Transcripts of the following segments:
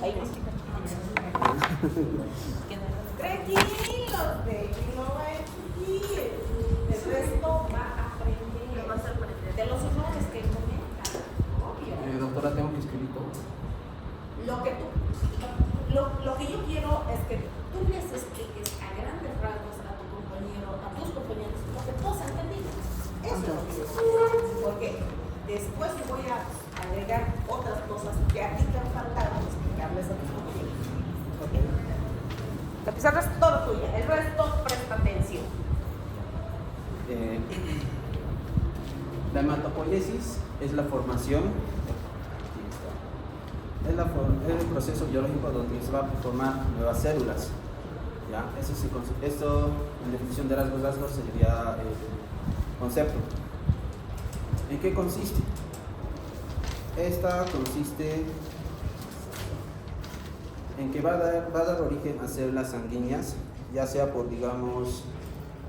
Ahí más. Tranquilos, baby, no va a exigir. El resto va a aprender. Lo vas a aprender. De los honores que comentan, obvio. Doctora, tengo que escribir todo. Lo que yo quiero es que tú les expliques a grandes rasgos a tu compañero, a tus compañeros, lo que todos han entendido. Eso es lo que yo quiero. Porque después voy a agregar otras cosas que a ti te han faltado explicarles a tus compañeros. ¿Ok? La pizarra es todo tuya, el resto presta atención. La hematopoiesis es la formación, es el proceso biológico donde se va a formar nuevas células. ¿Ya? Esto en definición de rasgos sería el concepto. ¿En qué consiste? Esta consiste en que va a dar origen a células sanguíneas, ya sea por, digamos,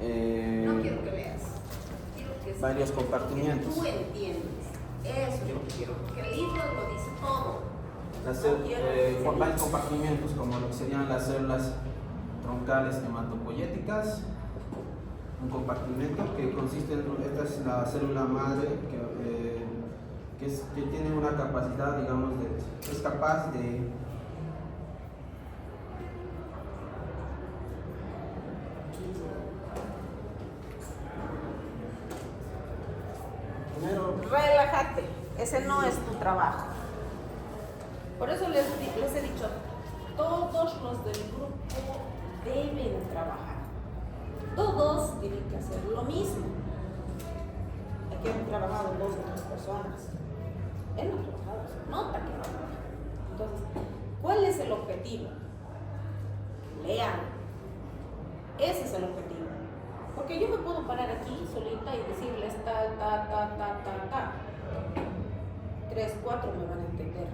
No quiero que leas. Quiero que varios compartimientos. tú entiendes. Eso es lo que quiero. Porque el libro lo dice todo. Varios compartimientos, como lo que serían las células troncales hematopoyéticas. Un compartimento que consiste en, esta es la célula madre que tiene una capacidad, digamos, es capaz de relájate, ese no es tu trabajo. Por eso les he dicho, todos los del grupo deben trabajar. Todos tienen que hacer lo mismo. Aquí han trabajado 2 o 3 personas. Él no ha trabajado, se nota que no ha trabajado. Entonces, ¿cuál es el objetivo? Lean. Ese es el objetivo. Porque yo me puedo parar aquí solita y decirles ta. 3, 4 me van a entender.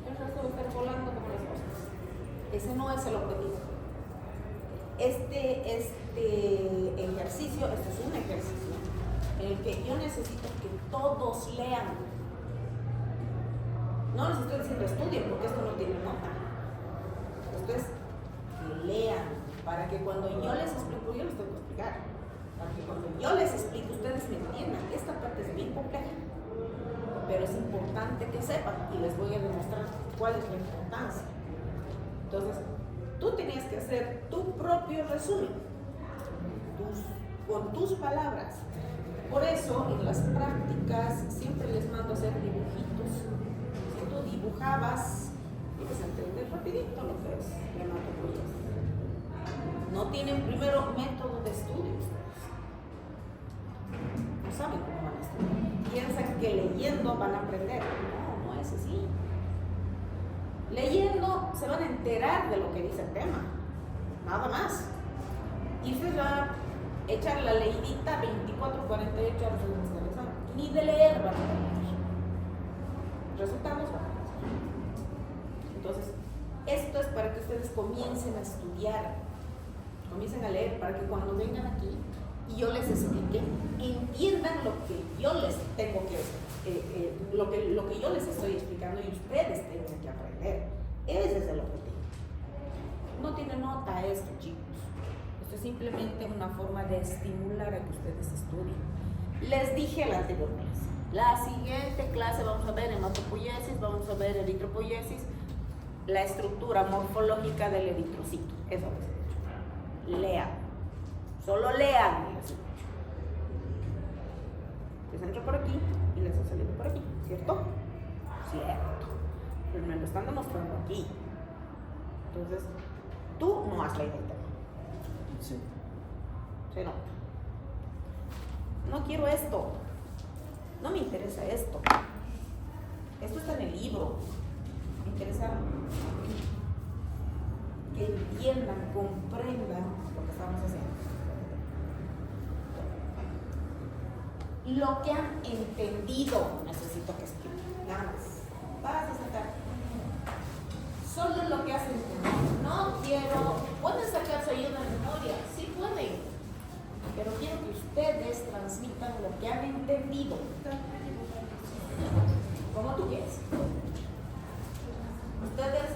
El resto va a estar volando como las cosas. Ese no es el objetivo. Este ejercicio, este es un ejercicio en el que yo necesito que todos lean. No les estoy diciendo estudien porque esto no tiene nota. Esto es que lean para que cuando yo les explico, yo les tengo que explicar. Para que cuando yo les explique, ustedes me entiendan. Esta parte es bien compleja, pero es importante que sepan y les voy a demostrar cuál es la importancia. Entonces, tú tenías que hacer tu propio resumen con tus palabras. Por eso, en las prácticas siempre les mando a hacer dibujitos. Si tú dibujabas, ibas a entender rapidito lo que es la hematopoiesis. No tienen primero método de estudio ustedes. No saben cómo van a estudiar. Piensan que leyendo van a aprender. No, no es así. Leyendo se van a enterar de lo que dice el tema. Nada más. Y ustedes van a echar la leidita 24, 48 horas después del examen. Ni de leer van a aprender. Resultados van a aprender. Entonces, esto es para que ustedes comiencen a estudiar, comiencen a leer, para que cuando vengan aquí y yo les explique, entiendan lo que yo les tengo que lo que yo les estoy explicando y ustedes tienen que aprender. Ese es el objetivo. No tiene nota esto, chicos. Esto es simplemente una forma de estimular a que ustedes estudien. Les dije la anterior clase. La siguiente clase vamos a ver hematopoiesis, vamos a ver eritropoiesis, la estructura morfológica del eritrocito. Eso es. Lean. Solo lean. Les entro por aquí y les ha salido por aquí, ¿cierto? Cierto. Pero me lo están demostrando aquí. Entonces, tú no has leído el tema. sí. Sí, no. No quiero esto. No me interesa esto. Esto está en el libro. Me interesa que entiendan, comprendan lo que estamos haciendo. Lo que han entendido, necesito que escriban. Nada más. Vas a sacar solo lo que has entendido. No quiero. Pueden sacar su ayuda de memoria, sí pueden, pero quiero que ustedes transmitan lo que han entendido. Como tú quieres. Ustedes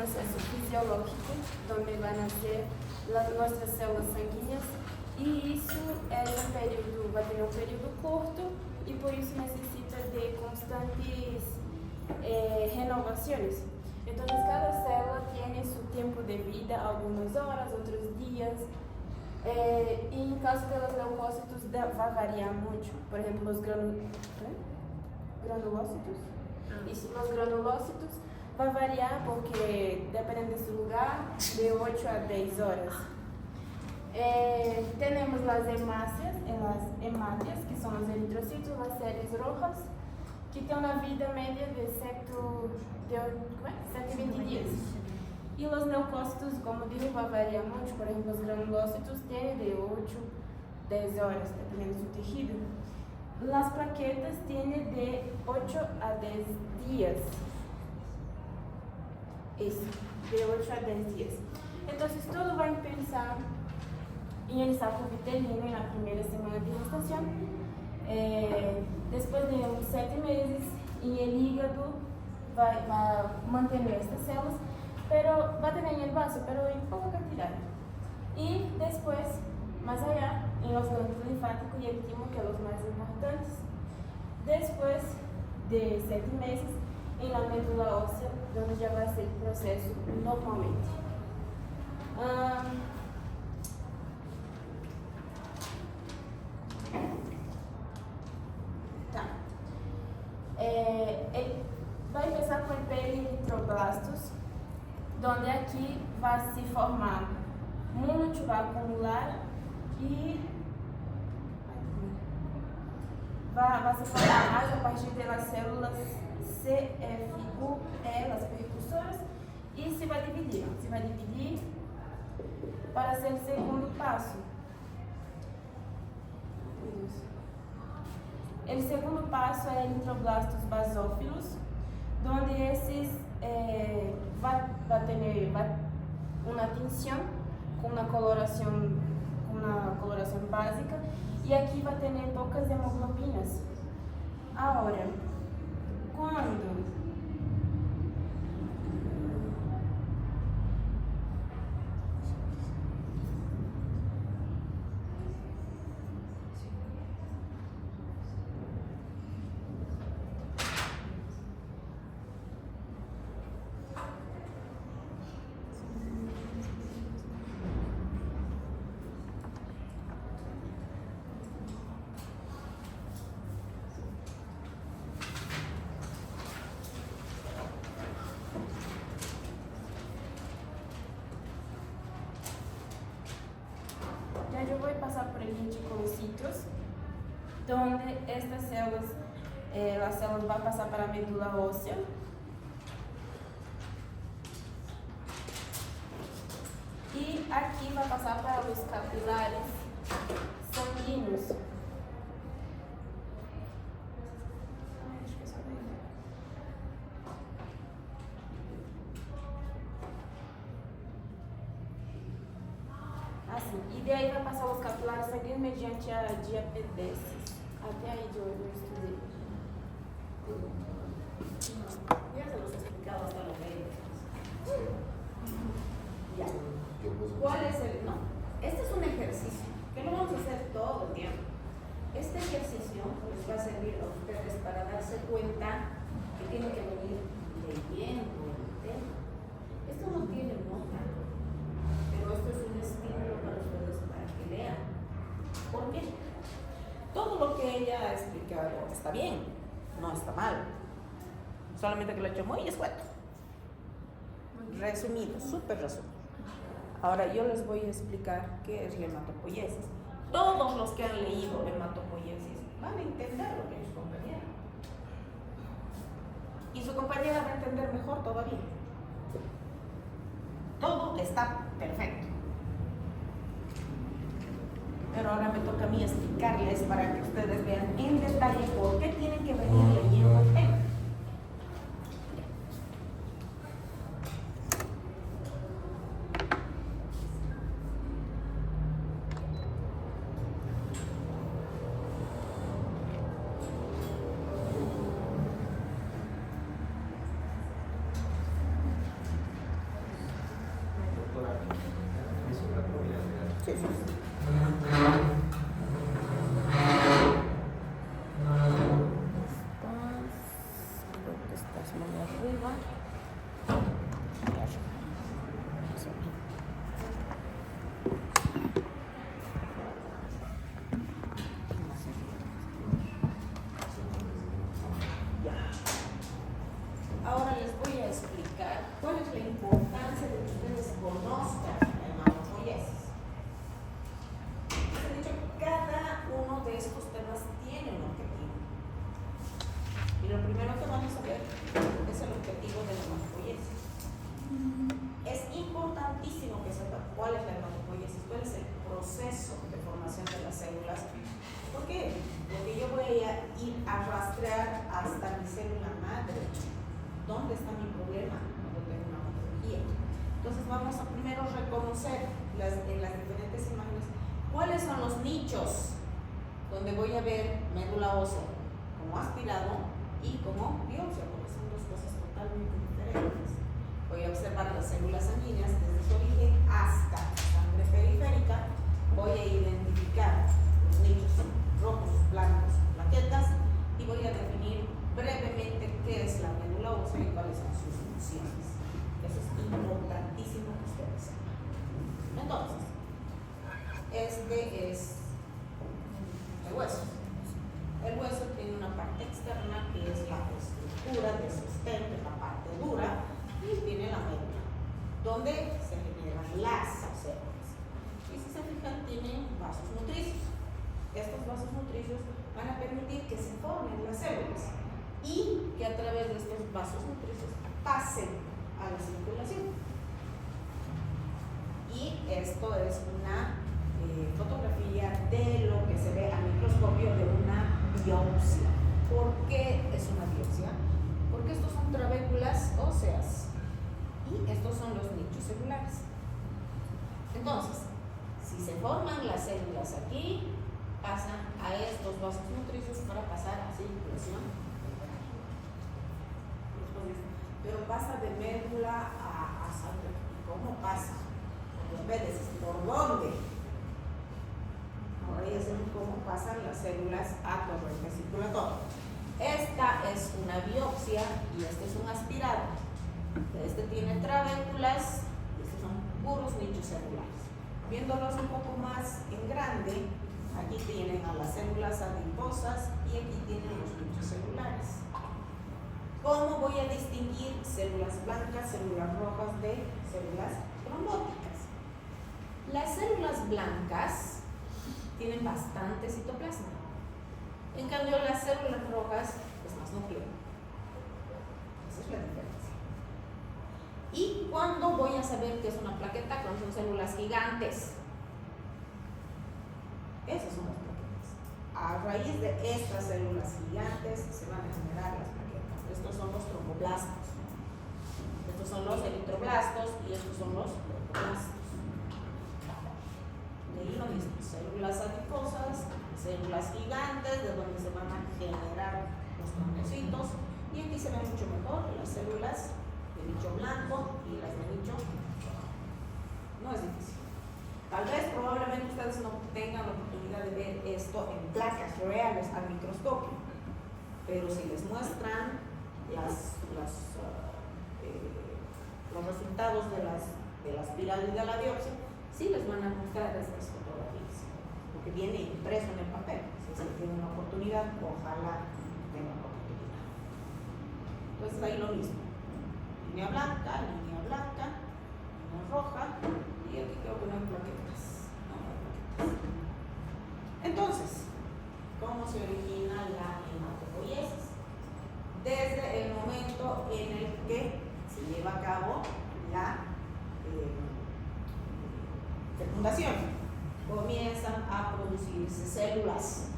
proceso fisiológico, donde van a ser nuestras células sanguíneas, y eso va a tener un periodo corto y por eso necesita de constantes renovaciones. Entonces cada célula tiene su tiempo de vida, algunas horas, otros días. Y en caso de los leucócitos va a variar mucho. Por ejemplo, los granulócitos. Los granulócitos va a variar porque, dependiendo de su lugar, de 8 a 10 horas. Tenemos las hemácias, que son los eritrocitos, las series rojas, que tienen una vida media de 120 días. Y los leucócitos, como digo, va a variar mucho. Por ejemplo, los granulócitos tienen de 8 a 10 horas, dependiendo de su tejido. Las plaquetas tienen de 8 a 10 días. Eso, de 8 a 10 días. Entonces, todo va a empezar en el saco vitelino en la primera semana de gestación. Después de uns 7 meses, en el hígado va a mantener estas células, pero va a tener en el vaso, pero en poca cantidad. Y después, más allá, en los ganglios linfáticos y el timo, que son los más importantes. Después de 7 meses, en la médula ósea, donde ya va a ser el proceso normalmente. Va a empezar con el peritroblastos, donde aquí va a se formar múltiplo acumular y va a se formar mais a partir das células CFUE, las percussoras, e se vai dividir para ser o segundo passo. O segundo passo é eritroblastos basófilos, onde esses vai ter uma tinção com uma coloração básica, e aqui vai ter poucas hemoglobinas. Agora, quando eu vou passar por aqui reticulocitos, onde estas células, as células vão passar para a medula óssea. E aqui vai passar para os capilares sanguíneos. Assim, e daí vai passar os capilares sanguíneos mediante a diapedesis. Até aí de hoje eu estudei. Ya se los he explicado hasta lo que ya. ¿Cuál es el? No, este es un ejercicio que no vamos a hacer todo el tiempo. Este ejercicio les va a servir a ustedes para darse cuenta que tienen que venir leyendo el tema. Esto no tiene nota, pero esto es un estímulo para ustedes para que lean. ¿Por qué? Todo lo que ella ha explicado está bien, no está mal. Solamente que lo he hecho muy escueto. Resumido, súper resumido. Ahora yo les voy a explicar qué es la hematopoiesis. Todos los que han leído hematopoiesis van a entender lo que es su compañera. Y su compañera va a entender mejor todavía. Todo está perfecto. Pero ahora me toca a mí explicarles para que ustedes vean en detalle por qué tienen que venir leyendo el tema. Creo que estás muy arriba. Ahora les voy a explicar cuál es la importancia de que ustedes conozcan la hematopoiesis. Les he dicho que cada uno de estos temas tiene un objetivo. Y lo primero que vamos a ver es el objetivo de la hematopoiesis. Es importantísimo que sepan cuál es la hematopoiesis, cuál es el proceso de formación de las células. ¿Por qué? Porque yo voy a ir a rastrear hasta mi célula madre. ¿Dónde está mi problema? Cuando tengo una patología. Entonces vamos a primero reconocer en las diferentes imágenes cuáles son los nichos donde voy a ver médula ósea como aspirado y como biopsia, porque son dos cosas totalmente diferentes. Voy a observar las células sanguíneas desde su origen hasta sangre periférica. Voy a identificar los nichos rojos, blancos, plaquetas y voy a definir brevemente qué es la médula ósea y cuáles son sus funciones. Eso es importantísimo que ustedes sepan. Entonces, este es el hueso. El hueso tiene una parte externa que es la estructura de sostén, que es la parte dura, y tiene la médula, donde se generan las células. Y si se fijan, tienen vasos nutricios. Estos vasos nutricios van a permitir que se formen las células y que a través de estos vasos nutricios pasen a la circulación. Y esto es una fotografía de lo que se ve al microscopio de una biopsia. ¿Por qué es una biopsia? Porque estos son trabéculas óseas y estos son los nichos celulares. Entonces, si se forman las células aquí, pasan a estos vasos nutricios para pasar a circulación. Pero pasa de médula a sangre. ¿Y cómo pasa? Los vedes, ¿por dónde? Ahora ya saben cómo pasan las células a torrente circulatorio. Esta es una biopsia y este es un aspirado. Este tiene trabéculas y estos son puros nichos celulares. Viéndolos un poco más en grande, aquí tienen a las células adiposas y aquí tienen los nichos celulares. ¿Cómo voy a distinguir células blancas, células rojas de células trombóticas? Las células blancas tienen bastante citoplasma. En cambio, las células rojas es más núcleo. Esa es la diferencia. ¿Y cuándo voy a saber que es una plaqueta? Cuando son células gigantes. Esas son las plaquetas. A raíz de estas células gigantes se van a generar las plaquetas. Estos son los tromboblastos. Estos son los eritroblastos y estos son los leucoblastos. De ahí lo mismo, células adiposas, células gigantes, de donde se van a generar los trombocitos. Y aquí se ven mucho mejor las células de nicho blanco y las de nicho rojo. No es difícil. Tal vez, probablemente ustedes no tengan la oportunidad de ver esto en placas reales al microscopio, pero si les muestran los resultados de la espiral y de la biopsia, sí les van a mostrar estas fotografías, porque viene impreso en el papel. Si se tienen la oportunidad, ojalá tengan la oportunidad. Entonces ahí lo mismo, línea blanca, línea roja, y aquí creo que no hay plaquetas. Entonces, ¿cómo se origina la hematopoiesis? Desde el momento en el que se lleva a cabo la fecundación, comienzan a producirse células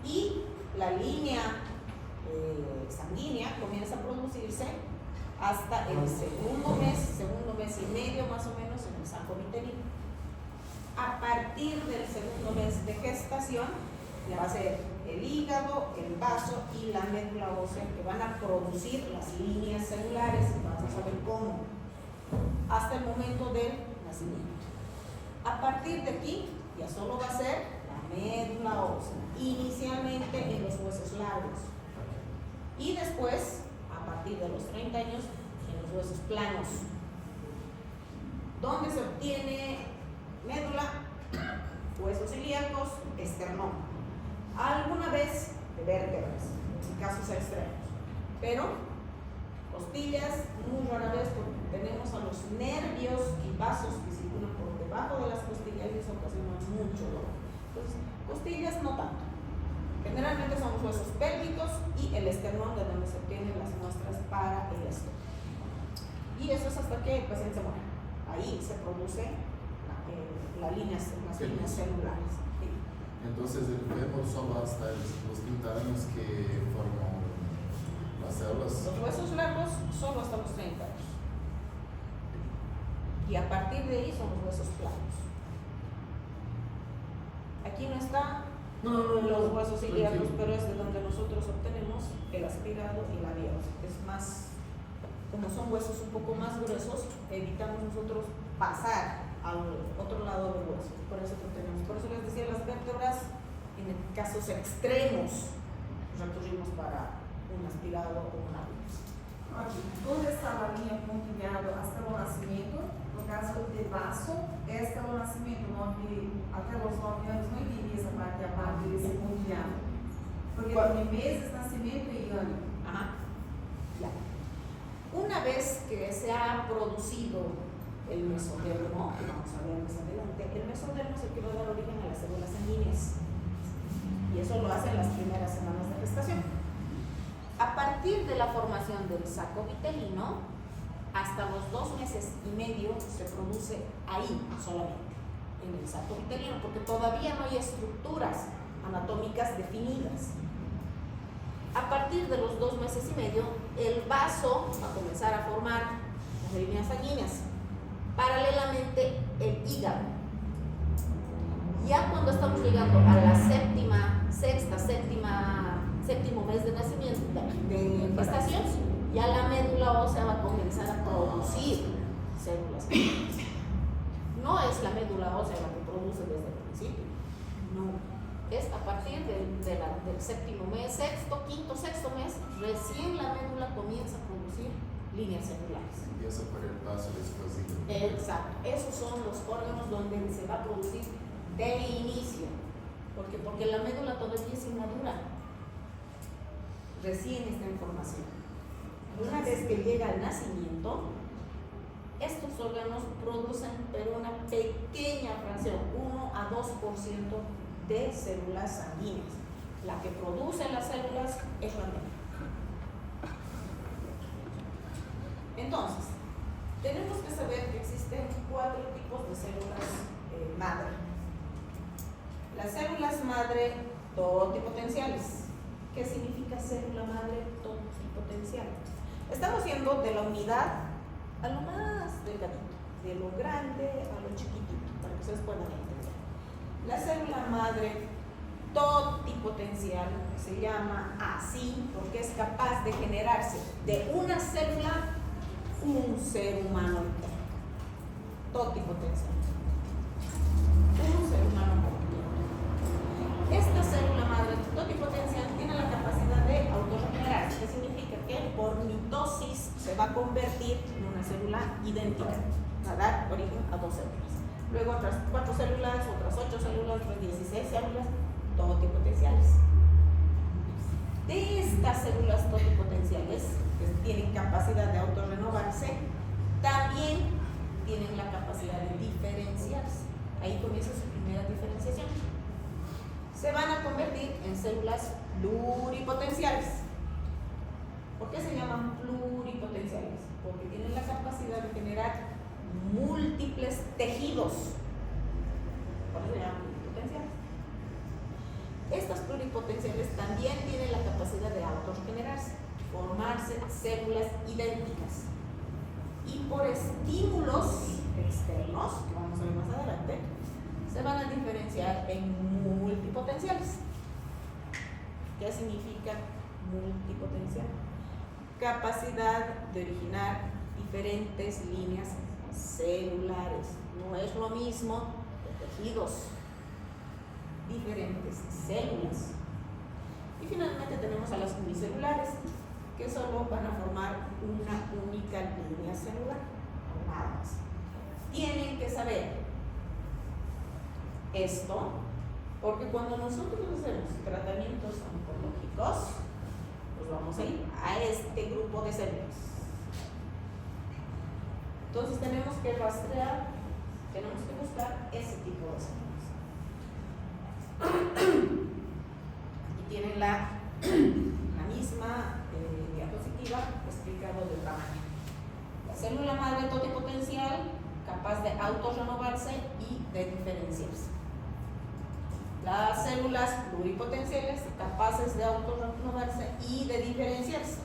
y la línea sanguínea comienza a producirse hasta el segundo mes y medio más o menos en el saco uterino. A partir del segundo mes de gestación va a ser el hígado, el vaso y la médula ósea que van a producir las líneas celulares. Vamos a saber cómo hasta el momento del nacimiento. A partir de aquí, ya solo va a ser la médula ósea, inicialmente en los huesos largos. Y después, a partir de los 30 años, en los huesos planos. ¿Dónde se obtiene médula? Huesos ilíacos, esternón. Alguna vez de vértebras, en casos extremos. Pero costillas, muy rara vez, porque tenemos a los nervios y vasos que circulan por debajo de las costillas y eso ocasiona mucho dolor. Entonces, costillas no tanto. Generalmente son los huesos pélvicos y el esternón, de donde se obtienen las muestras para el estómago. Y eso es hasta que el paciente se muere. Ahí se produce las líneas celulares. Sí. Entonces el fémur solo hasta los 30 años que forman las células. Los huesos largos solo hasta los 30 años. Y a partir de ahí son los huesos planos. Aquí no está los huesos ilíacos, pero es de donde nosotros obtenemos el aspirado y la biopsia. Es más, como son huesos un poco más gruesos, evitamos nosotros pasar al otro lado del hueso. Por eso que tenemos. Por eso les decía, las vértebras, en casos extremos, recurrimos para un aspirado o una biopsia. Aquí, ¿dónde está la línea puntilhada hasta el nacimiento? No caso de vaso, hasta el nacimiento, até los 9 anos não iria essa parte a parte desse puntilhado. Porque tem meses, nacimiento y año. Ajá. Ya. Una vez que se ha producido el mesodermo, que vamos a ver más adelante, el mesodermo es el que va a dar origen a las células sanguíneas. Y eso lo hace en las primeras semanas de gestación. A partir de la formación del saco vitelino, hasta los 2 meses y medio se produce ahí solamente, en el saco vitelino, porque todavía no hay estructuras anatómicas definidas. A partir de los 2 meses y medio, el vaso va a comenzar a formar las líneas sanguíneas. Paralelamente, el hígado. Ya cuando estamos llegando a la séptimo mes de nacimiento, de gestación, ya la médula ósea va a comenzar a producir células. No es la médula ósea la que produce desde el principio, no. Es a partir del séptimo mes, sexto mes, recién la médula comienza a producir líneas celulares. Empieza por el paso explosivo. Exacto, esos son los órganos donde se va a producir de inicio. Porque la médula todavía es inmadura. Recién está en formación. Una vez que llega al nacimiento, estos órganos producen pero una pequeña fracción, 1 a 2% de células sanguíneas. La que produce las células es la médula. Entonces, tenemos que saber que existen 4 tipos de células madre. Las células madre totipotenciales. ¿Qué significa célula madre totipotencial? Estamos yendo de la unidad a lo más delgadito, de lo grande a lo chiquitito, para que ustedes puedan entender. La célula madre totipotencial se llama así porque es capaz de generarse de una célula un ser humano entero. Totipotencial. Un ser humano entero. Esta célula madre totipotencial tiene la capacidad de autorregenerarse, que significa que por mitosis se va a convertir en una célula idéntica, va a dar origen a 2 células. Luego otras 4 células, otras 8 células, otras 16 células totipotenciales. De estas células totipotenciales, que tienen capacidad de autorrenovarse, también tienen la capacidad de diferenciarse. Ahí comienza su primera diferenciación. Se van a convertir en células pluripotenciales. ¿Por qué se llaman pluripotenciales? Porque tienen la capacidad de generar múltiples tejidos. Por eso se llaman pluripotenciales. Estas pluripotenciales también tienen la capacidad de autorregenerarse, formarse células idénticas. Y por estímulos externos, que vamos a ver más adelante, se van a diferenciar en multipotenciales. ¿Qué significa multipotencial? Capacidad de originar diferentes líneas celulares. No es lo mismo tejidos, diferentes células. Y finalmente tenemos a las unicelulares, que solo van a formar una única línea celular, nada más. Tienen que saber esto, porque cuando nosotros hacemos tratamientos oncológicos, pues vamos a ir a este grupo de células. Entonces tenemos que rastrear, tenemos que buscar ese tipo de células. Aquí tienen la misma diapositiva explicado de otra manera. La célula madre totipotencial, capaz de autorrenovarse y de diferenciarse. Las células pluripotenciales, capaces de autorrenovarse y de diferenciarse.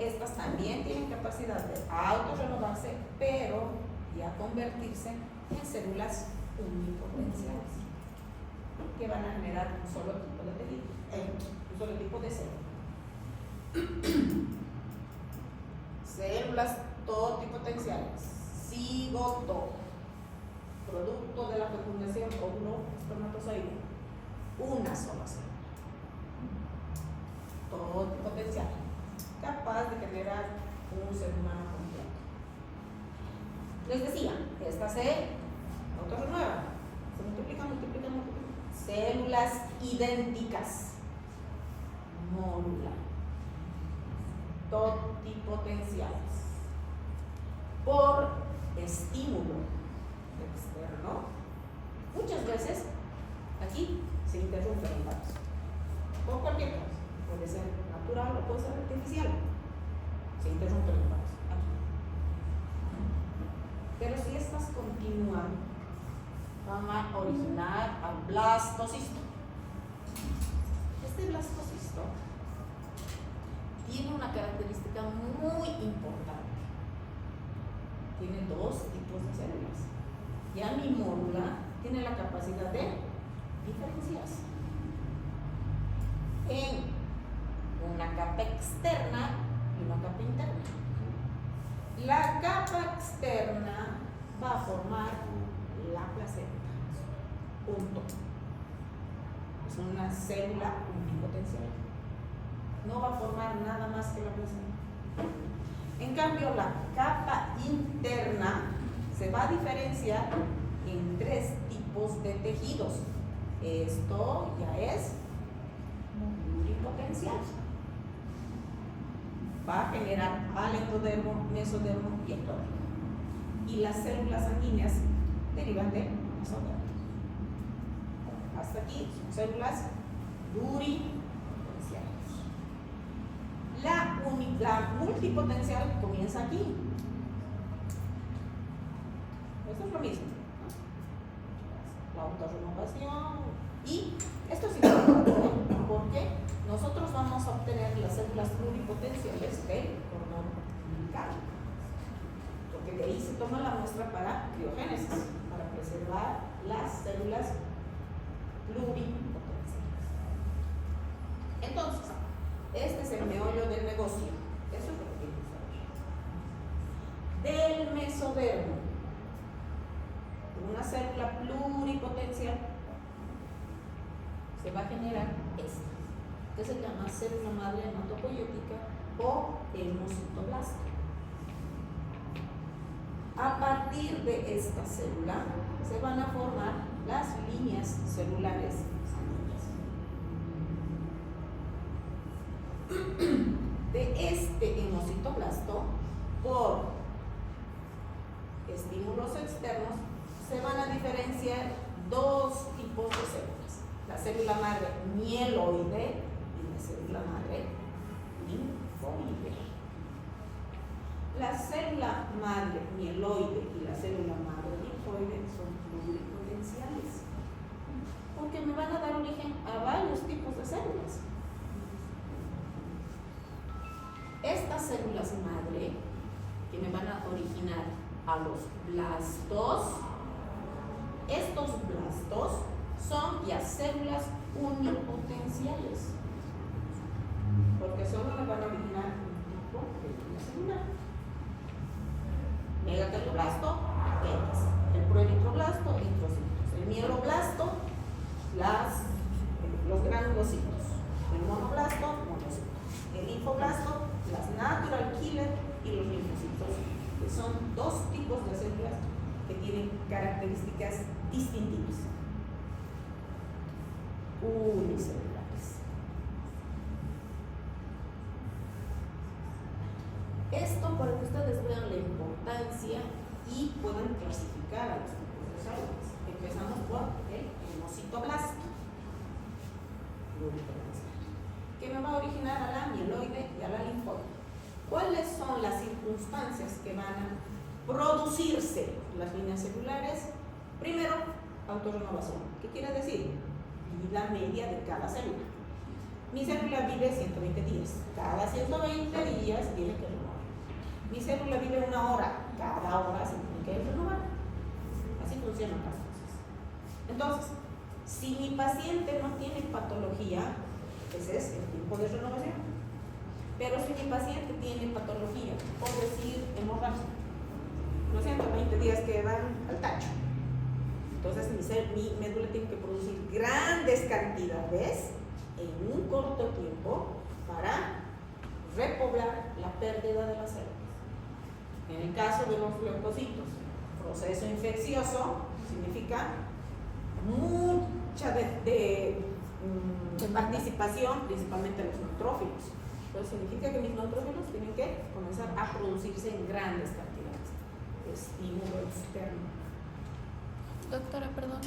Estas también tienen capacidad de autorrenovarse, pero ya convertirse en células unipotenciales, que van a generar un solo tipo de tejido, un solo tipo de célula. Células totipotenciales, cigoto, producto de la fecundación óvulo espermatozoide, una sola célula, totipotencial, capaz de generar un ser humano completo. Les decía, esta se autorrenueva, se multiplica. Células idénticas, mónula, totipotenciales, por estímulo externo. Muchas veces aquí se interrumpe el embarazo, por cualquier cosa, puede ser natural o puede ser artificial, se interrumpe el embarazo aquí. Pero si estas continúan, van a originar al blastocisto. Este blastocisto tiene una característica muy importante. Tiene dos tipos de células. Ya mi mónula tiene la capacidad de diferenciarse en una capa externa y una capa interna. La capa externa va a formar la placenta. Punto. Es una célula unipotencial. No va a formar nada más que la placenta. En cambio, la capa interna se va a diferenciar en tres tipos de tejidos. Esto ya es pluripotencial. Va a generar al endodermo, mesodermo y ectodermo. Y las células sanguíneas derivan de mesodermo. Hasta aquí son células pluripotenciales. La multipotencial comienza aquí. Esto es lo mismo, ¿no? La autorrenovación. Y esto es importante porque nosotros vamos a obtener las células pluripotenciales del cordón umbilical, porque de ahí se toma la muestra para criogénesis, para preservar las células pluripotenciales. Entonces, este es el meollo del negocio. Eso es lo que tienes que saber. Del mesodermo, una célula pluripotencial, se va a generar esta, que se llama célula madre hematopoyética o hemocitoblasto. A partir de esta célula se van a formar las líneas celulares sanguíneas. De este hemocitoblasto, por estímulos externos, se van a diferenciar dos tipos de células: la célula madre mieloide y la célula madre linfoide. La célula madre mieloide y la célula madre linfoide son pluripotenciales, porque me van a dar origen a varios tipos de células. Estas células madre que me van a originar a los blastos, estos blastos son ya células unipotenciales, porque solo me van a originar un tipo de línea celular. Megacardioblasto, X. El proeritro cloroblasto y trocitos. El mieloblasto, los granulocitos. El monoblasto, monocitos. El linfoblasto, las natural killer y los linfocitos, que son dos tipos de células que tienen características distintivas. Unicelulares. Esto para que ustedes vean la importancia y puedan clasificar a los tipos de células. Empezamos por el hemocitoblasto, que me va a originar a la mieloide y a la linfoide. ¿Cuáles son las circunstancias que van a producirse las líneas celulares? Primero, autorrenovación. ¿Qué quiere decir? Vida media de cada célula. Mi célula vive 120 días. Cada 120 días tiene que renovar. Mi célula vive 1 hora. Cada hora se tiene que renovar. Así funcionan las cosas. Entonces, si mi paciente no tiene patología, ese es el tiempo de renovación. Pero si mi paciente tiene patología, por decir hemorragia, los 120 días quedan al tacho. Entonces mi médula tiene que producir grandes cantidades en un corto tiempo para repoblar la pérdida de las células. En el caso de los leucocitos, proceso infeccioso significa mucha participación, principalmente de los neutrófilos. Entonces significa que mis neutrófilos tienen que comenzar a producirse en grandes cantidades. Estímulo externo. Doctora, perdón.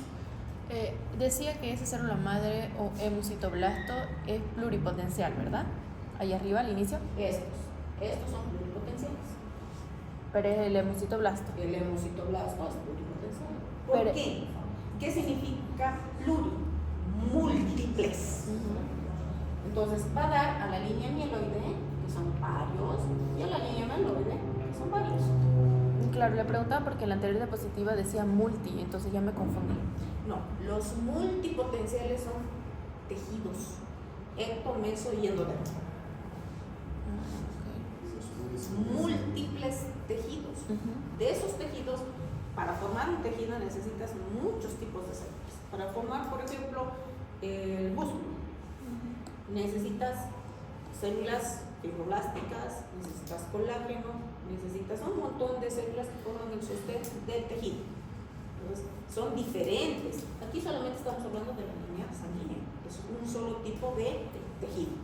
Decía que esa célula madre o hemocitoblasto es pluripotencial, ¿verdad? Ahí arriba al inicio. Estos son pluripotenciales. Pero es el hemocitoblasto. El hemocitoblasto es pluripotencial. ¿Por qué? ¿Qué significa pluri? Múltiples. Entonces va a dar a la línea mieloide, que son varios, y a la línea mieloide, que son varios. Claro, le preguntaba porque en la anterior diapositiva decía multi, entonces ya me confundí. No, los multipotenciales son tejidos, ecto, meso y endodermo. Múltiples tejidos. De esos tejidos, para formar un tejido necesitas muchos tipos de células. Para formar, por ejemplo, el músculo, necesitas células fibroblásticas, necesitas colágeno, necesitas un montón de células que forman el sostén del tejido. Entonces, son diferentes. Aquí solamente estamos hablando de la línea sanguínea, que es un solo tipo de tejido.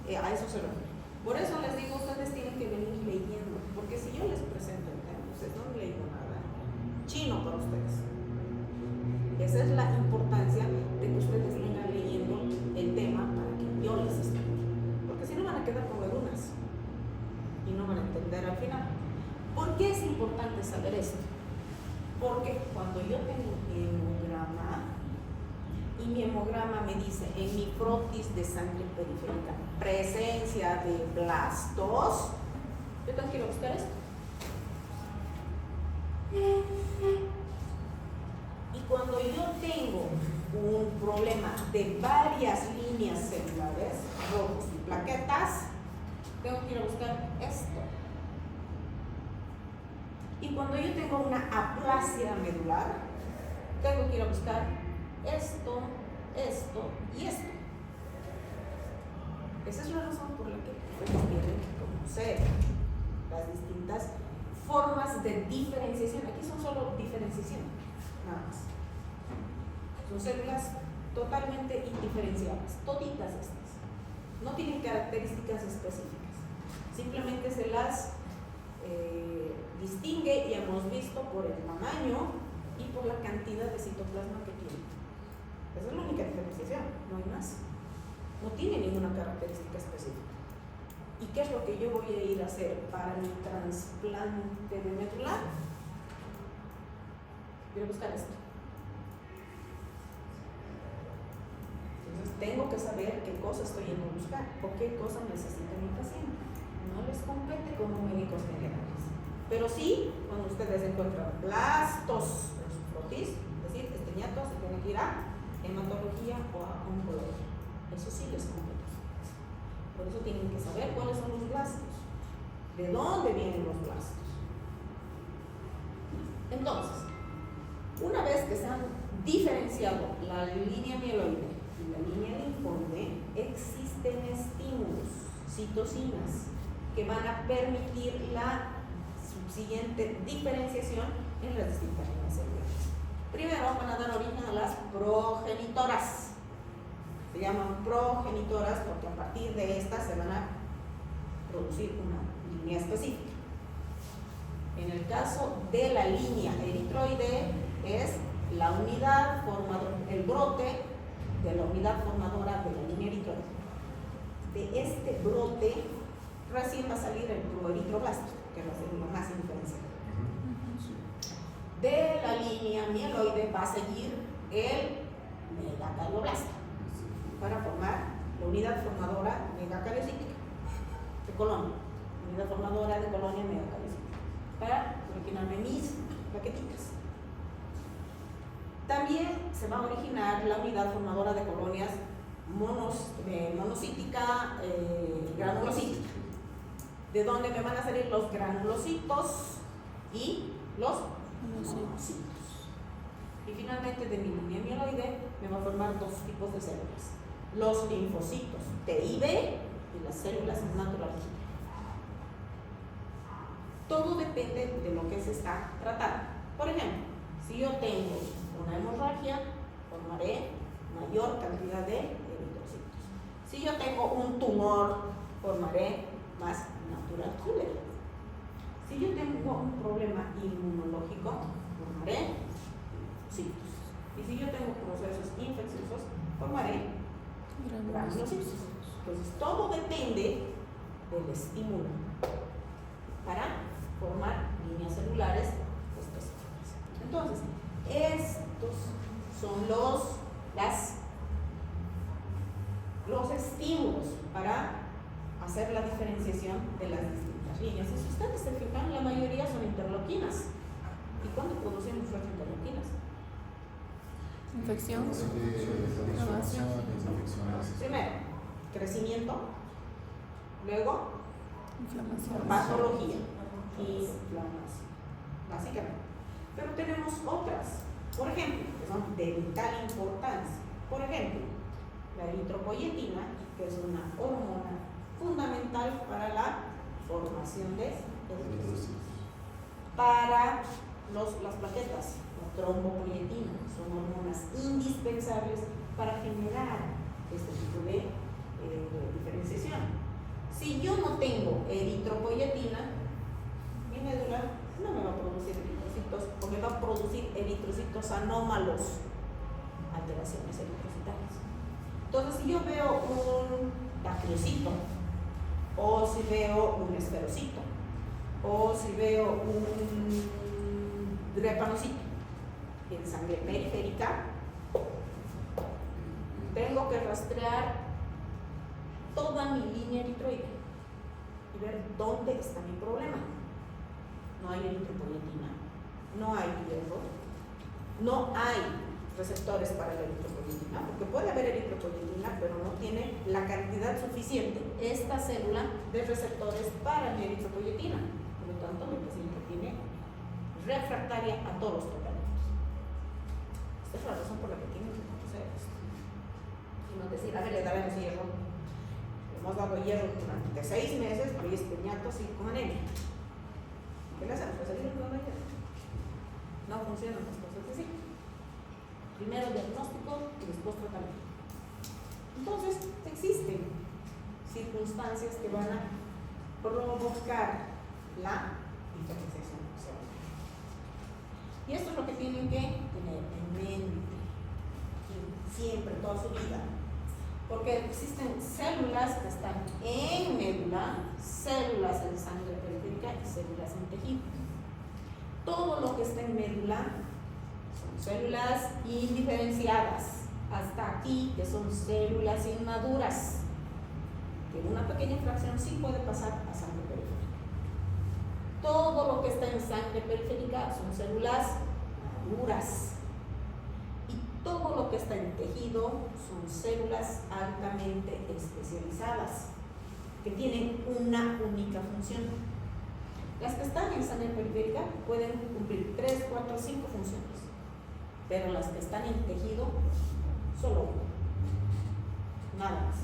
A eso se refiere. Por eso les digo, ustedes tienen que venir leyendo, porque si yo les presento el tema, ustedes no me digo nada chino para ustedes. Esa es la importancia de que ustedes vengan leyendo el tema para que yo les explique. Porque si no van a quedar con lagunas y no van a entender al final. ¿Por qué es importante saber esto? Porque cuando yo tengo hemograma y mi hemograma me dice en mi frotis de sangre periférica presencia de blastos, yo tengo que ir a buscar esto. Y cuando yo tengo un problema de varias líneas celulares, rojos y plaquetas, tengo que ir a buscar esto. Y cuando yo tengo una aplasia medular, tengo que ir a buscar esto, esto y esto. Esa es la razón por la que ustedes tienen que conocer las distintas formas de diferenciación. Aquí son solo diferenciación, nada más. Son células totalmente indiferenciables, toditas estas. No tienen características específicas. Simplemente se las distingue y hemos visto por el tamaño y por la cantidad de citoplasma que tiene. Esa es la única diferenciación, no hay más. No tiene ninguna característica específica. ¿Y qué es lo que yo voy a ir a hacer para mi trasplante de médula? Voy a buscar esto. Entonces tengo que saber qué cosa estoy yendo a buscar o qué cosa necesita mi paciente. No les compete como médicos generales. Pero sí, cuando ustedes encuentran blastos en su frotis, es decir, este ñato se tiene que ir a hematología o a oncología. Eso sí les compete. Por eso tienen que saber cuáles son los blastos, de dónde vienen los blastos. Entonces, Una vez que se han diferenciado la línea mieloide y la línea linfoide, existen estímulos, citocinas, que van a permitir la subsiguiente diferenciación en las distintas líneas celulares. Primero van a dar origen a las progenitoras. Se llaman progenitoras porque a partir de estas se van a producir una línea específica. En el caso de la línea eritroide es la unidad formadora, el brote de la unidad formadora de la línea eritroide. De este brote recién va a salir el proeritroblasto, que es la célula más indiferenciada. De la línea mieloide va a seguir el megacardioblasto para formar la unidad formadora megacariocítica de colonia, unidad formadora de colonia megacariocítica, para originarme mis plaquetitas. También se va a originar la unidad formadora de colonias monocítica, granulocítica, de donde me van a salir los granulocitos y los monocitos. Y finalmente de mi línea mieloide me va a formar dos tipos de células: los linfocitos T y B y las células naturales. Todo depende de lo que se está tratando. Por ejemplo, si yo tengo una hemorragia, formaré mayor cantidad de eritrocitos. Si yo tengo un tumor, formaré más natural killer. Si yo tengo un problema inmunológico, formaré linfocitos. Y si yo tengo procesos infecciosos, formaré granulocitos. Entonces, todo depende del estímulo para formar líneas celulares específicas. Entonces, estos son los estímulos para hacer la diferenciación de las distintas líneas. Y si ustedes se fijan, la mayoría son interleuquinas. ¿Y cuándo producimos las interleuquinas? Infección. Primero, crecimiento, luego Inflamación. patología y inflamación, básicamente. Pero tenemos otras, por ejemplo, que son de vital importancia. Por ejemplo, la eritropoyetina, que es una hormona fundamental para la formación de eritrocitos. Para las plaquetas, la trombopoyetina, son hormonas indispensables para generar este tipo de diferenciación. Si yo no tengo eritropoyetina, mi médula no me va a producir eritrocitos o me va a producir eritrocitos anómalos, alteraciones eritrocitarias. Entonces, si yo veo un dactiocito, o si veo un esferocito, o si veo un drepanocito en sangre periférica, tengo que rastrear toda mi línea eritroide y ver dónde está mi problema. No hay eritropoyetina, no hay hierro, no hay receptores para la eritropoyetina, porque puede haber eritropoyetina, pero no tiene la cantidad suficiente esta célula de receptores para la eritropoyetina. Por lo tanto, mi paciente tiene refractaria a todos los tratamientos. Esta es la razón por la que tienen que conocer esto. Y no decir, a ver, le daremos hierro. Le hemos dado hierro durante 6 meses, pero es peñato así con anemia. ¿Qué le hacemos? Pues salir con la hierro. No funcionan las cosas así. Primero diagnóstico y después tratamiento. Entonces, existen circunstancias que van a provocar la diferenciación celular. Y esto es lo que tienen que tener en mente siempre, toda su vida. Porque existen células que están en médula, células en sangre periférica y células en tejido. Todo lo que está en médula son células indiferenciadas, hasta aquí, que son células inmaduras, que una pequeña fracción sí puede pasar a sangre periférica. Todo lo que está en sangre periférica son células maduras. Y todo lo que está en tejido son células altamente especializadas, que tienen una única función. Las que están en sangre periférica pueden cumplir 3, 4, 5 funciones. pero las que están en tejido, solo uno. Nada más.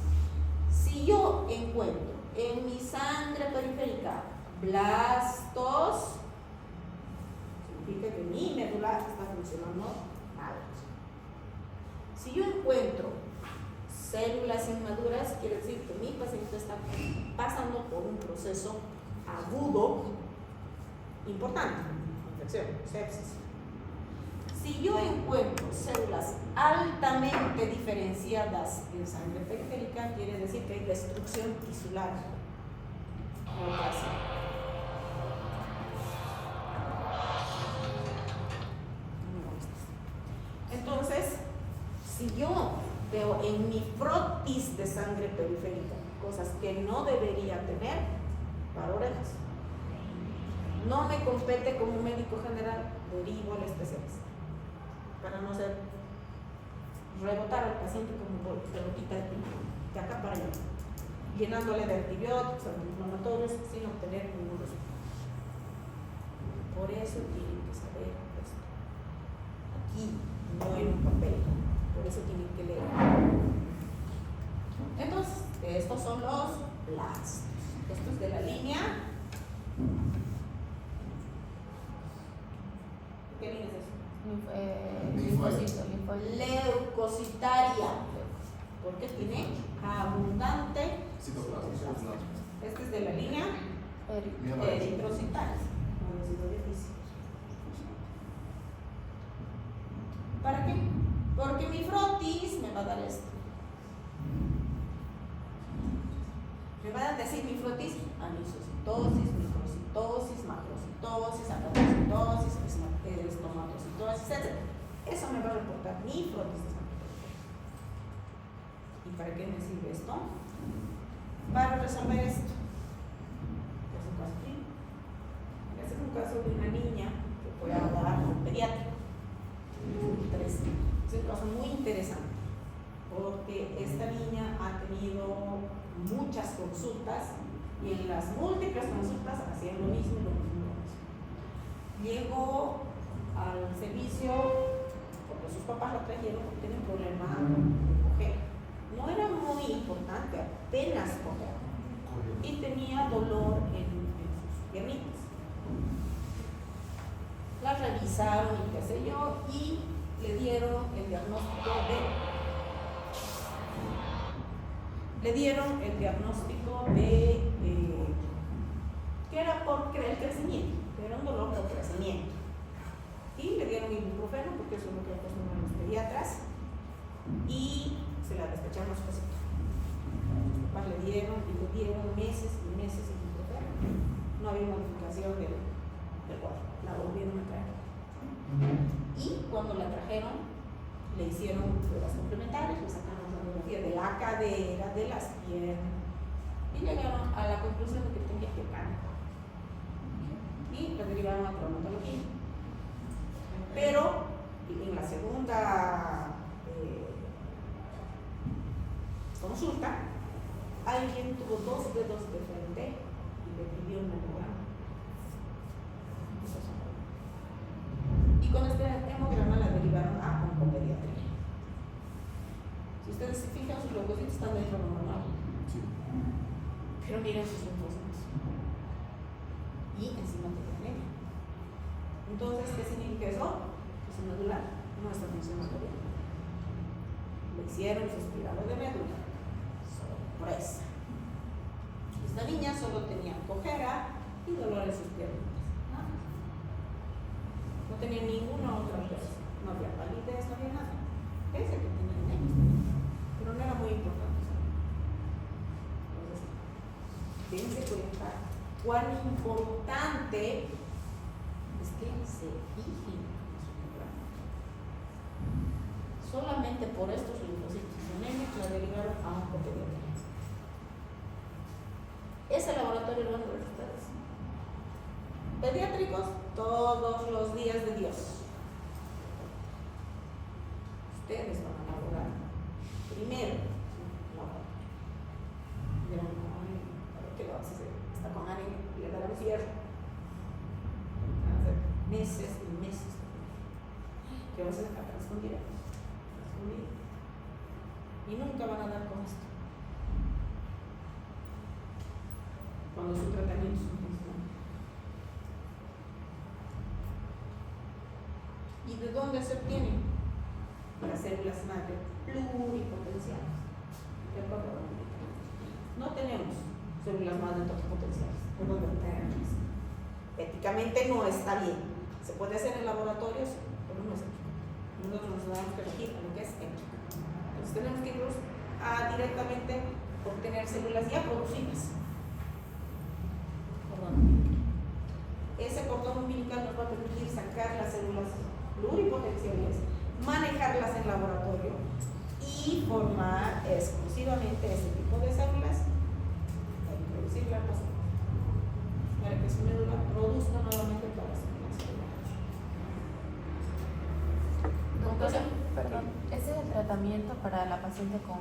Si yo encuentro en mi sangre periférica blastos, significa que mi médula está funcionando mal. Si yo encuentro células inmaduras, quiere decir que mi paciente está pasando por un proceso agudo importante, infección, sepsis. Si yo encuentro células altamente diferenciadas en sangre periférica, quiere decir que hay destrucción tisular. Entonces, si yo veo en mi frotis de sangre periférica cosas que no debería tener, para orejas. No me compete como médico general, derivo al especialista para no ser rebotar al paciente como pelotita de acá para allá, llenándole de antibióticos, antiinflamatorios sin obtener ningún resultado. Por eso tienen que saber esto. Aquí, no en un papel. Por eso tienen que leer. Entonces, estos son los blastos. Esto es de la línea. ¿Qué línea es eso? Leucocitaria. Porque tiene abundante Citoplasma. Este es de la línea eritrocitaria. No ha sido difícil. ¿Para qué? Porque mi frotis me va a dar esto. Me van a decir mi frotis anisocitosis, microcitosis, macrocitosis, acantocitosis, estomatocitosis, etc. Eso me va a reportar mi frotis de sangre. ¿Y para qué me sirve esto? Para resolver esto. Es un caso clínico. Este es un caso de una niña que fue a dar un pediátrico. Es un caso muy interesante porque esta niña ha tenido muchas consultas y en las múltiples consultas hacían lo mismo. Llegó al servicio porque sus papás la trajeron porque tenía un problema de coger. No era muy importante, apenas coger. Y tenía dolor en sus piernitas. La revisaron y qué sé yo, y le dieron el diagnóstico de que era por el crecimiento, que era un dolor por crecimiento. Y le dieron ibuprofeno, porque eso es lo que acostumbran los pediatras, y se la despecharon los pacientes. Los papás le dieron meses y meses de ibuprofeno. No había modificación del cuadro. La volvieron a traer. Y cuando la trajeron, le hicieron pruebas complementarias, le sacaron radiografía de la cadera, de las piernas, y llegaron a la conclusión de que tenía que cáncer. Y la derivaron a traumatología. Pero en la segunda consulta, alguien tuvo 2 dedos de frente y le pidió un hemograma. Y con este hemograma la derivaron a oncopediatría. Si ustedes se fijan, sus leucocitos están dentro de lo normal. Sí. Pero miren sus linfocitos. Y encima tiene anemia. Entonces, ¿qué significa eso? Que su médula no está funcionando bien. Le hicieron su espiral de médula. Sorpresa. Esta niña solo tenía cojera y dolor en sus piernas. No tenía ninguna otra cosa. No había palidez, no había nada. Ese que tenía anemia. Pero no era muy importante. Entonces, dense cuenta cuán importante es que se vigilen en su programa. Solamente por estos linfocitos anémicos la derivaron a oncopediatría. Ese laboratorio lo van a ver ustedes. Pediátricos todos los días de Dios. Ustedes van a elaborar primero dirán, ¿qué lo vas a hacer? Está con anemia y le darán fierro. Van a hacer meses y meses. ¿Qué vas a hacer? Transfundir. Y nunca van a dar con esto. Cuando su tratamiento es funcional. ¿Y de dónde se obtienen? Las células madre pluripotenciales. ¿De acuerdo? No tenemos células madre totipotenciales. ¿Por dónde obtenemos? Éticamente no está bien. Se puede hacer en laboratorios, pero no es ético. Nosotros nos tenemos que regir a lo que es ético. Entonces tenemos que irnos a directamente obtener células ya producidas. Ese cordón umbilical nos va a permitir sacar las células pluripotenciales, manejarlas en laboratorio y formar exclusivamente este tipo de células para introducirlas para que su médula produzca nuevamente todas las células celulares. Doctora, perdón, ese es el tratamiento para la paciente con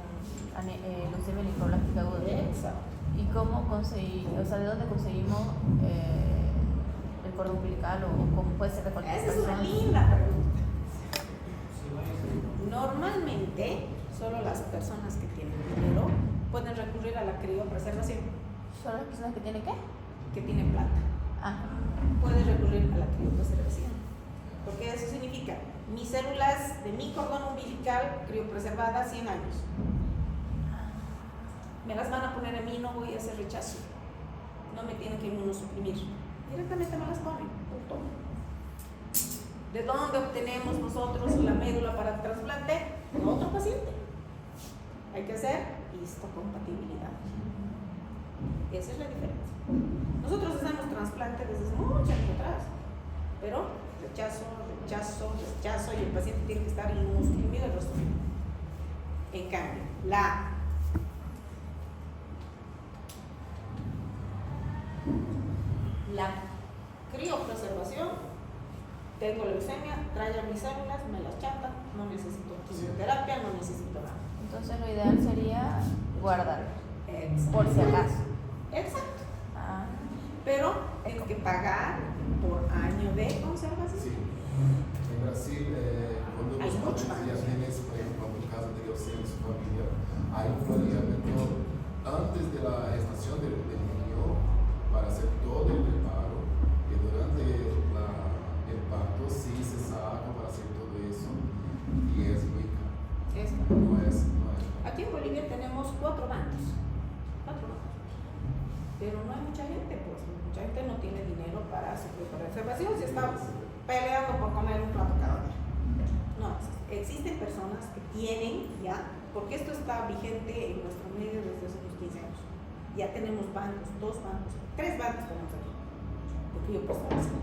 leucemia linfoblástica aguda. Exacto. ¿Y cómo conseguir, o sea, de dónde conseguimos el cordón umbilical o cómo puede ser de cualquier Esa es persona? una linda pregunta. Normalmente, solo las personas que tienen dinero pueden recurrir a la criopreservación, ¿Son las personas que tienen qué? que tienen plata. Ah, Pueden recurrir a la criopreservación. Porque eso significa, mis células de mi cordón umbilical criopreservadas 100 años. Me las van a poner a mí, no voy a hacer rechazo. No me tienen que inmunosuprimir. Directamente me las ponen. Punto. ¿De dónde obtenemos nosotros la médula para el trasplante? De otro paciente. Hay que hacer histocompatibilidad. Esa es la diferencia. Nosotros hacemos trasplante desde mucho tiempo atrás, pero rechazo y el paciente tiene que estar inmunosuprimido el resto de su vida. En cambio, la criopreservación, tengo leucemia, traigan mis células, me las chatan, no necesito quimioterapia, no necesito nada. entonces lo ideal sería guardar, Exacto. por si acaso. Exacto. Ah, Pero hay que pagar por año de conservación. Sí. En Brasil, cuando Hay los mucho padres más. ya tienes, por ejemplo, en tu caso de leucemia en su familia, hay un planteamiento antes de la gestación del niño para hacer todo el preparo y durante el parto sí se saca para hacer todo eso y es muy caro. No es. Aquí en Bolivia tenemos 4 bancos. Pero no hay mucha gente, pues mucha gente no tiene dinero para su preservación, se está peleando por comer un plato cada día. No, existen personas que tienen ya, porque esto está vigente en nuestro medio desde hace unos 15 años. Ya tenemos bancos, 2 bancos, 3 bancos tenemos aquí, porque yo puedo estar así.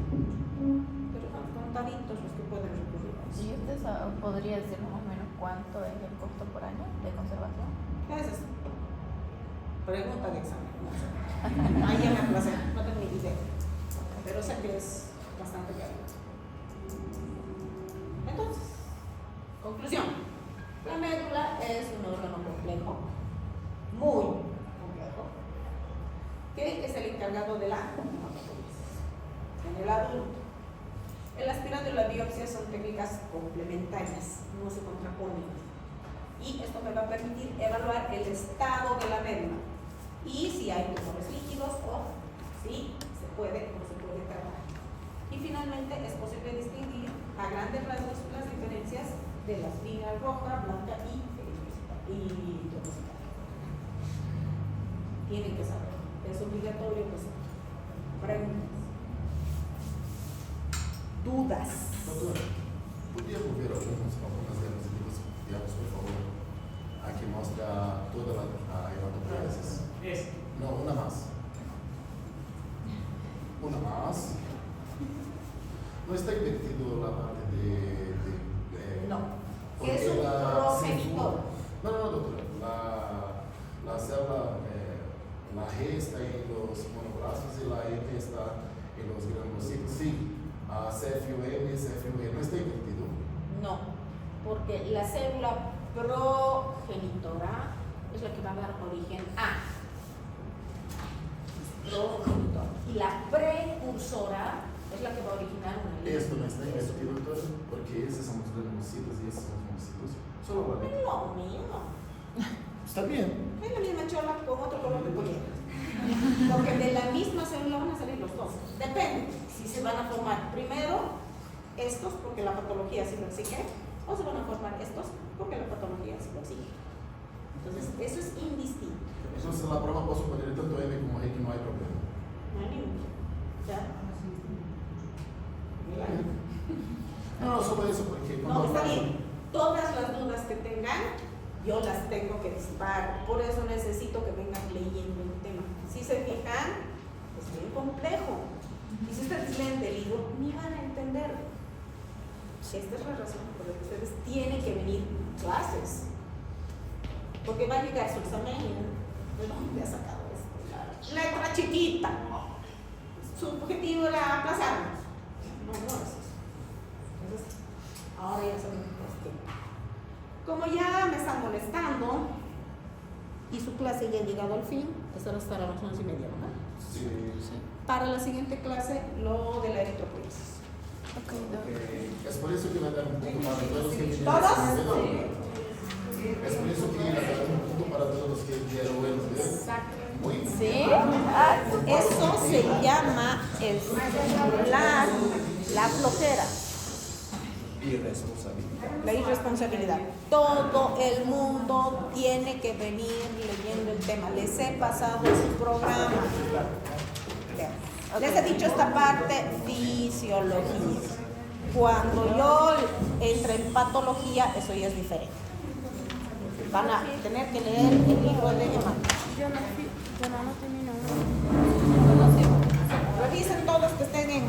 Pero son contaditos los que pueden recurrir a eso. ¿y usted podría decirnos más o menos cuánto es el costo por año de conservación? ¿Qué es eso? Pregunta de examen. No sé. Ahí ya me aplacé, no tengo ni idea. Pero sé que es bastante caro. Entonces, conclusión. La médula es un órgano complejo, muy complejo, que es el encargado de la hematopoiesis en el adulto. El aspirado y la biopsia son técnicas complementarias, no se contraponen. Y esto me va a permitir evaluar el estado de la médula y si hay tumores líquidos o si se puede o no se puede tratar. Y finalmente es posible distinguir a grandes rasgos las diferencias de las líneas roja, blanca y depositaria. Tienen que saber, es obligatorio que sepan. Preguntas. Dudas. Doutora, podia mover algumas diapositivas, por favor? Aqui mostra toda a hematopoiesis. No, una más. Una más. No está invertido la parte de No. porque Es un la progenitor. No, doctora. La célula, la G está en los monoblastos y la M está en los granulocitos. Sí. A CFUM y CFUE no está invertido. No, porque la célula progenitora es la que va a dar origen a progenitor. Y la precursora es la que va a originar una ley. Esto no está en esto, doctora, porque esos son los monocitos y esos son los monocitos. Solo la letra. Es lo mismo. Está bien. Es la misma chola con otro color de pollera. Porque de la misma célula van a salir los dos. Depende si se van a formar primero estos porque la patología así lo exige, o se van a formar estos porque la patología así lo exige. Entonces, eso es indistinto. Entonces la prueba puedo poner tanto M como X, no hay problema. No hay ningún. ¿Ya? No, solo eso, porque No, está bien. Todas las dudas que tengan, yo las tengo que disipar. Por eso necesito que vengan leyendo el tema. Si se fijan, es bien complejo. Y si ustedes leen del libro, ni van a entender. Esta es la razón por la que ustedes tienen que venir a clases. Porque va a llegar su examen y ¿de dónde ha sacado esto? La letra chiquita. Su objetivo era aplazarnos. No, no es eso. Entonces, ahora ya saben qué. Como ya me están molestando y su clase ya ha llegado al fin, esta va a estar a las 11:30, ¿verdad? Sí. Para la siguiente clase, lo de la eritropoyesis. Es por eso que me dan un punto para todos los que vinieron. ¿Todos? Es por eso que me dan un punto para todos los que vieron el video. Exacto. Muy bien. ¿Sí? Eso se llama el la flojera, Irresponsabilidad. la irresponsabilidad. Todo el mundo tiene que venir leyendo el tema. Les he pasado su programa. Les he dicho esta parte, fisiología. Cuando yo entre en patología, eso ya es diferente. Van a tener que leer el libro de hemática. Yo no termino. Revisen todos que estén en